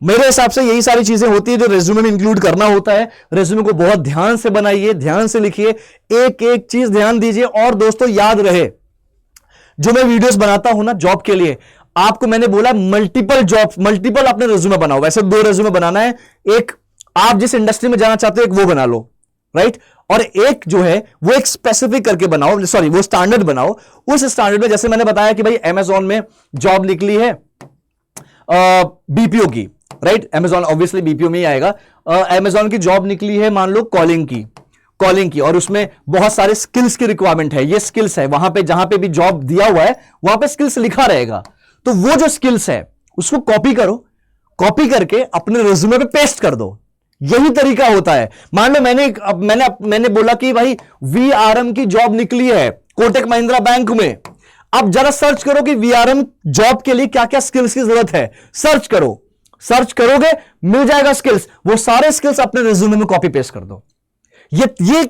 मेरे हिसाब से यही सारी चीजें होती है जो रेज्यूमे में इंक्लूड करना होता है। रेज्यूमे को बहुत ध्यान से बनाइए, ध्यान से लिखिए, एक एक चीज ध्यान दीजिए। और दोस्तों याद रहे, जो मैं वीडियोस बनाता हूं ना जॉब के लिए, आपको मैंने बोला मल्टीपल जॉब, मल्टीपल अपने रेज्यूमे बनाओ। वैसे 2 रेज्यूमे बनाना है, एक आप जिस इंडस्ट्री में जाना चाहते हो एक वो बना लो, राइट, और एक जो है वो एक स्पेसिफिक करके बनाओ, सॉरी वो स्टैंडर्ड बनाओ। उस स्टैंडर्ड में जैसे मैंने बताया कि भाई अमेजॉन में जॉब निकली है बीपीओ की, राइट, अमेजॉन ऑब्वियसली बीपीओ में ही आएगा। अमेजॉन की जॉब निकली है मान लो कॉलिंग की, और उसमें बहुत सारे स्किल्स की रिक्वायरमेंट है, ये स्किल्स है, वहां पे जहां पे भी जॉब दिया हुआ है वहां पे स्किल्स लिखा रहेगा। तो वो जो स्किल्स है उसको कॉपी करो, कॉपी करके अपने रिज्यूमे पे पेस्ट कर दो। यही तरीका होता है। मान लो मैंने बोला कि भाई वीआरएम की जॉब निकली है कोटक महिंद्रा बैंक में। अब जरा सर्च करो कि वीआरएम जॉब के लिए क्या क्या स्किल्स की जरूरत है, सर्च करो, सर्च करोगे मिल जाएगा स्किल्स, वो सारे स्किल्स अपने रिज्यूमे में कॉपी पेस्ट कर दो। ये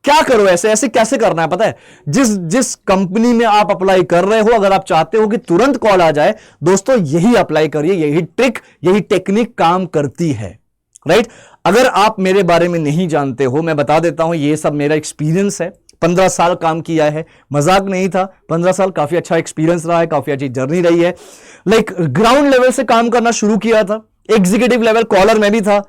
क्या करो, ऐसे कैसे करना है पता है? जिस कंपनी में आप अप्लाई कर रहे हो, अगर आप चाहते हो कि तुरंत कॉल आ जाए, दोस्तों यही अप्लाई करिए, यही ट्रिक, यही टेक्निक काम करती है, राइट। अगर आप मेरे बारे में नहीं जानते हो, मैं बता देता हूं, ये सब मेरा एक्सपीरियंस है, 15 साल काम किया है, मजाक नहीं था, 15 साल काफी अच्छा एक्सपीरियंस रहा है, काफी अच्छी जर्नी रही है। लाइक ग्राउंड लेवल से काम करना शुरू किया था, एग्जीक्यूटिव लेवल कॉलर में भी था,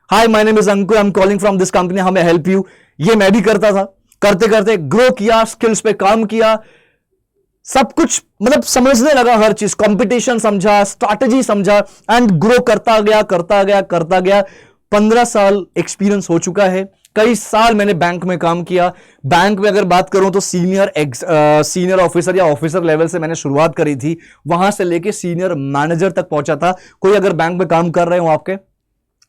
hi my name is Ankur, I am calling from this company, how may I help you, ये मैं भी करता था। करते करते ग्रो किया, स्किल्स पे काम किया, सब कुछ मतलब समझने लगा, हर चीज, कंपटीशन समझा, स्ट्रैटेजी समझा, एंड ग्रो करता गया। 15 साल एक्सपीरियंस हो चुका है। कई साल मैंने बैंक में काम किया। बैंक में अगर बात करूं तो सीनियर ऑफिसर या ऑफिसर लेवल से मैंने शुरुआत करी थी, वहां से लेके सीनियर मैनेजर तक पहुंचा था। कोई अगर बैंक में काम कर रहे हो आपके,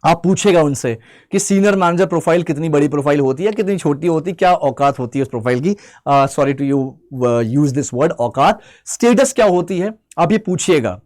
आप पूछेगा उनसे कि सीनियर मैनेजर प्रोफाइल कितनी बड़ी प्रोफाइल होती है, कितनी छोटी होती है, क्या औकात होती है उस प्रोफाइल की, sorry to use this word औकात, स्टेटस क्या होती है, आप ये पूछिएगा,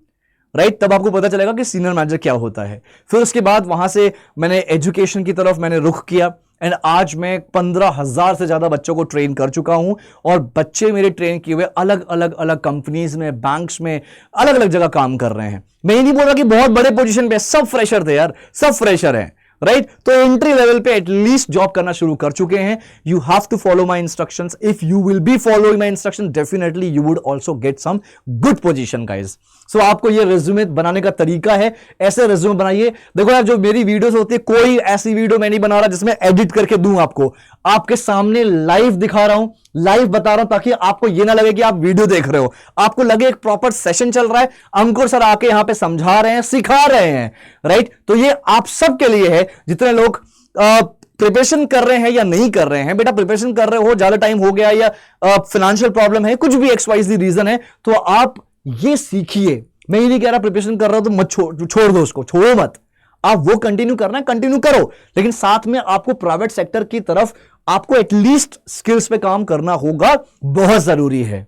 राइट। तब आपको पता चलेगा कि सीनियर मैनेजर क्या होता है। फिर उसके बाद वहां से मैंने एजुकेशन की तरफ मैंने रुख किया, एंड आज मैं 15,000 से ज्यादा बच्चों को ट्रेन कर चुका हूं, और बच्चे मेरे ट्रेन किए हुए अलग अलग कंपनीज में, बैंक्स में, अलग अलग जगह काम कर रहे हैं। मैं ये नहीं बोल रहा कि बहुत बड़े पोजीशन पे, सब फ्रेशर थे यार, सब फ्रेशर हैं, राइट। तो एंट्री लेवल पे एटलीस्ट जॉब करना शुरू कर चुके हैं। You have to follow my instructions, if you will be following my instruction, definitely you would also get some good position guys. So आपको ये रिज्यूमे बनाने का तरीका है, ऐसे रिज्यूमे बनाइए। देखो यार, जो मेरी वीडियोस होती है, कोई ऐसी वीडियो मैं नहीं बना रहा जिसमें एडिट करके दूं आपको, आपके सामने लाइव दिखा रहा हूं, लाइव बता रहा हूं, ताकि आपको ये ना लगे कि आप वीडियो देख रहे हो, आपको लगे एक प्रॉपर सेशन चल रहा है, अंकुर सर आके यहां पे समझा रहे हैं, सिखा रहे हैं, राइट। तो ये आप सबके लिए है, जितने लोग प्रिपरेशन कर रहे हैं या नहीं कर रहे हैं। बेटा प्रिपरेशन कर रहे हो, ज्यादा टाइम हो गया, या फाइनेंशियल प्रॉब्लम है, कुछ भी XYZ रीजन है, तो आप ये सीखिए। मैं ये नहीं कह रहा प्रिपरेशन कर रहा हो तो मत छोड़ दो उसको, छोड़ो मत, आप वो कंटिन्यू करना है, कंटिन्यू करो, लेकिन साथ में आपको प्राइवेट सेक्टर की तरफ आपको एटलीस्ट स्किल्स पे काम करना होगा, बहुत जरूरी है।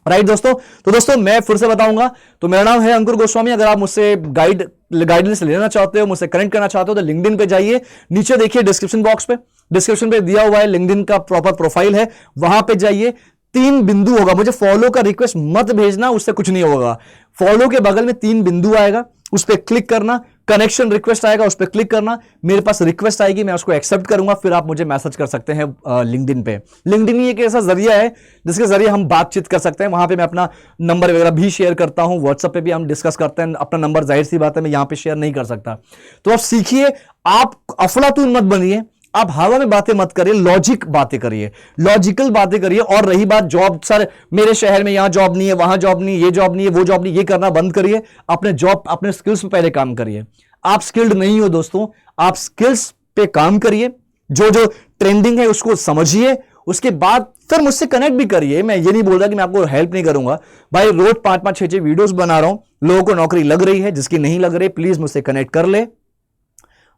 राइट दोस्तों, तो दोस्तों मैं फिर से बताऊंगा, तो मेरा नाम है अंकुर गोस्वामी। अगर आप मुझसे गाइडेंस लेना चाहते हो, मुझसे कनेक्ट करना चाहते हो, तो लिंक्डइन पे जाइए, नीचे देखिए डिस्क्रिप्शन बॉक्स पे, डिस्क्रिप्शन पे दिया हुआ है लिंक्डइन का प्रॉपर प्रोफाइल है, वहां पे जाइए, 3 बिंदु होगा, मुझे फॉलो का रिक्वेस्ट मत भेजना, उससे कुछ नहीं होगा। फॉलो के बगल में 3 बिंदु आएगा, उस पर क्लिक करना, कनेक्शन रिक्वेस्ट आएगा, उस पर क्लिक करना, मेरे पास रिक्वेस्ट आएगी, मैं उसको एक्सेप्ट करूंगा, फिर आप मुझे मैसेज कर सकते हैं लिंक्डइन पे। लिंक्डइन एक ऐसा जरिया है जिसके जरिए हम बातचीत कर सकते हैं, वहां पे मैं अपना नंबर वगैरह भी शेयर करता हूं, व्हाट्सएप पे भी हम डिस्कस करते हैं, अपना नंबर जाहिर सी बात है मैं यहां पे शेयर नहीं कर सकता। तो आप सीखिए, आप अफलातून मत बनिए, आप हवा में बातें मत करिए, लॉजिक बातें करिए, लॉजिकल बातें करिए। और रही बात जॉब, सर मेरे शहर में यहां जॉब नहीं है, वहां जॉब नहीं, ये जॉब नहीं है, वो जॉब नहीं, ये करना बंद करिए, अपने जॉब, अपने स्किल्स पे पहले काम करिए। आप स्किल्ड नहीं हो दोस्तों, आप स्किल्स पे काम करिए, जो जो ट्रेंडिंग है उसको समझिए, उसके बाद फिर मुझसे कनेक्ट भी करिए। मैं ये नहीं बोल रहा कि मैं आपको हेल्प नहीं करूंगा भाई, रोज 5-5, 6-6 वीडियोस बना रहा हूं, लोगों को नौकरी लग रही है, जिसकी नहीं लग रही प्लीज मुझसे कनेक्ट कर ले।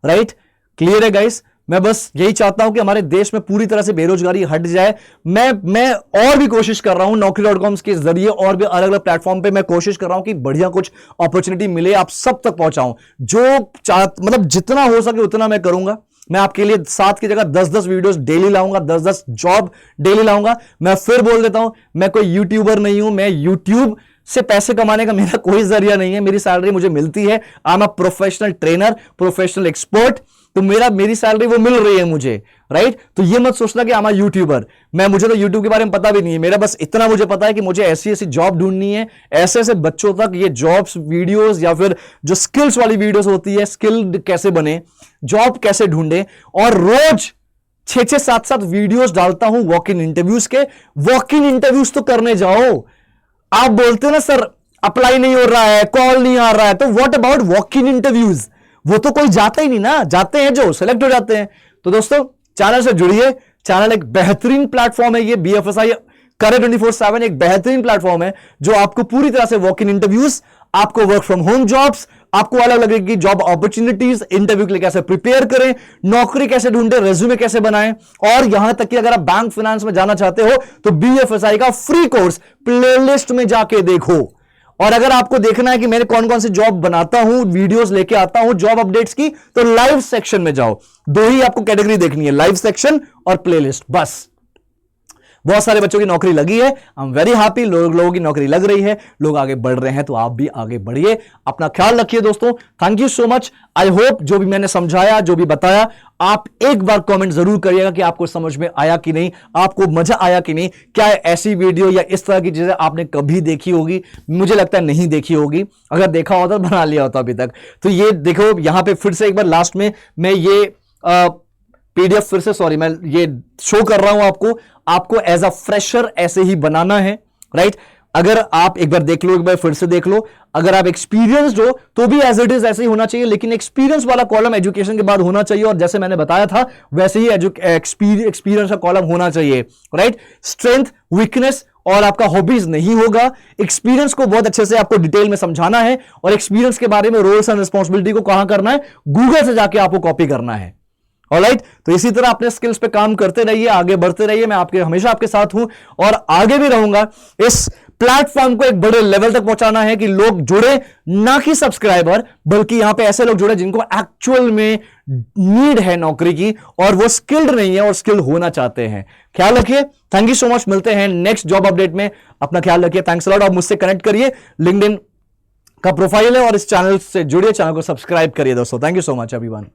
राइट, क्लियर है गाइस? मैं बस यही चाहता हूं कि हमारे देश में पूरी तरह से बेरोजगारी हट जाए। मैं और भी कोशिश कर रहा हूं Naukri.com के जरिए, और भी अलग अलग प्लेटफॉर्म पे मैं कोशिश कर रहा हूं कि बढ़िया कुछ अपॉर्चुनिटी मिले, आप सब तक पहुंचाऊं। जो मतलब जितना हो सके उतना मैं करूंगा। मैं आपके लिए 7 की जगह 10-10 वीडियोस डेली लाऊंगा, 10-10 जॉब डेली लाऊंगा। मैं फिर बोल देता हूं, मैं कोई यूट्यूबर नहीं हूं, मैं यूट्यूब से पैसे कमाने का मेरा कोई जरिया नहीं है। मेरी सैलरी मुझे मिलती है, I am a professional trainer, professional expert, तो मेरी सैलरी वो मिल रही है मुझे। राइट, तो ये मत सोचना कि मैं यूट्यूबर, मुझे तो यूट्यूब के बारे में पता भी नहीं है। मेरा बस इतना मुझे पता है कि मुझे ऐसी ऐसी जॉब ढूंढनी है, ऐसे ऐसे बच्चों तक ये जॉब्स वीडियोस, या फिर जो स्किल्स वाली वीडियोस होती है, स्किल्ड कैसे बने, जॉब कैसे ढूंढे। और रोज 6-6, 7-7 वीडियोस डालता हूं वॉक इन इंटरव्यूज के। वॉक इन इंटरव्यूज तो करने जाओ। आप बोलते हो ना सर अप्लाई नहीं हो रहा है, कॉल नहीं आ रहा है, तो what about walk in interviews? वो तो कोई जाता ही नहीं ना, जाते हैं जो सिलेक्ट हो जाते हैं। तो दोस्तों चैनल से जुड़िए, चैनल एक बेहतरीन प्लेटफॉर्म है, ये BFSI करियर 24/7 एक बेहतरीन प्लेटफॉर्म है जो आपको पूरी तरह से वॉक इन इंटरव्यूज, आपको वर्क फ्रॉम होम जॉब्स, आपको अलग लगेगी जॉब अपॉर्चुनिटीज, इंटरव्यू के लिए कैसे प्रिपेयर करें, नौकरी कैसे ढूंढे, रेज्यूमे कैसे बनाएं, और यहां तक कि अगर आप बैंक फाइनेंस में जाना चाहते हो तो BFSI का फ्री कोर्स प्लेलिस्ट में जाके देखो। और अगर आपको देखना है कि मैंने कौन कौन सी जॉब बनाता हूं, वीडियोस लेके आता हूं जॉब अपडेट्स की, तो लाइव सेक्शन में जाओ। 2 ही आपको कैटेगरी देखनी है, लाइव सेक्शन और प्लेलिस्ट, बस। बहुत सारे बच्चों की नौकरी लगी है, आई एम वेरी हैप्पी, लोगों की नौकरी लग रही है, लोग आगे बढ़ रहे हैं, तो आप भी आगे बढ़िए। अपना ख्याल रखिए दोस्तों, thank you so much. I hope जो भी मैंने समझाया, जो भी बताया, आप एक बार कमेंट जरूर करिएगा कि आपको समझ में आया कि नहीं, आपको मजा आया कि नहीं। क्या ऐसी वीडियो या इस तरह की चीजें आपने कभी देखी होगी? मुझे लगता है नहीं देखी होगी, अगर देखा होता तो बना लिया होता अभी तक। तो ये देखो, यहां पे फिर से एक बार लास्ट में मैं ये PDF फिर से, सॉरी, मैं ये शो कर रहा हूं आपको एज अ फ्रेशर ऐसे ही बनाना है। राइट, अगर आप एक बार देख लो, एक बार फिर से देख लो, अगर आप एक्सपीरियंस्ड हो तो भी एज इट इज ऐसे ही होना चाहिए, लेकिन एक्सपीरियंस वाला कॉलम एजुकेशन के बाद होना चाहिए, और जैसे मैंने बताया था वैसे ही एक्सपीरियंस का कॉलम होना चाहिए। राइट, स्ट्रेंथ, वीकनेस और आपका हॉबीज नहीं होगा। एक्सपीरियंस को बहुत अच्छे से आपको डिटेल में समझाना है, और एक्सपीरियंस के बारे में रोल्स एंड रिस्पॉन्सिबिलिटी को कहां करना है, गूगल से जाके आपको कॉपी करना है। ऑलराइट, तो इसी तरह अपने स्किल्स पे काम करते रहिए, आगे बढ़ते रहिए। मैं हमेशा आपके साथ हूं और आगे भी रहूंगा। इस प्लेटफॉर्म को एक बड़े लेवल तक पहुंचाना है कि लोग जुड़े, ना कि सब्सक्राइबर, बल्कि यहां पे ऐसे लोग जुड़े जिनको एक्चुअल में नीड है नौकरी की, और वो स्किल्ड नहीं है और स्किल्ड होना चाहते हैं। ख्याल रखिए, थैंक यू सो मच। मिलते हैं नेक्स्ट जॉब अपडेट में, अपना ख्याल रखिए, थैंक्स अ लॉट। और मुझसे कनेक्ट करिए, लिंक्डइन का प्रोफाइल है, और इस चैनल से जुड़िए, चैनल को सब्सक्राइब करिए दोस्तों। Thank you so much everyone.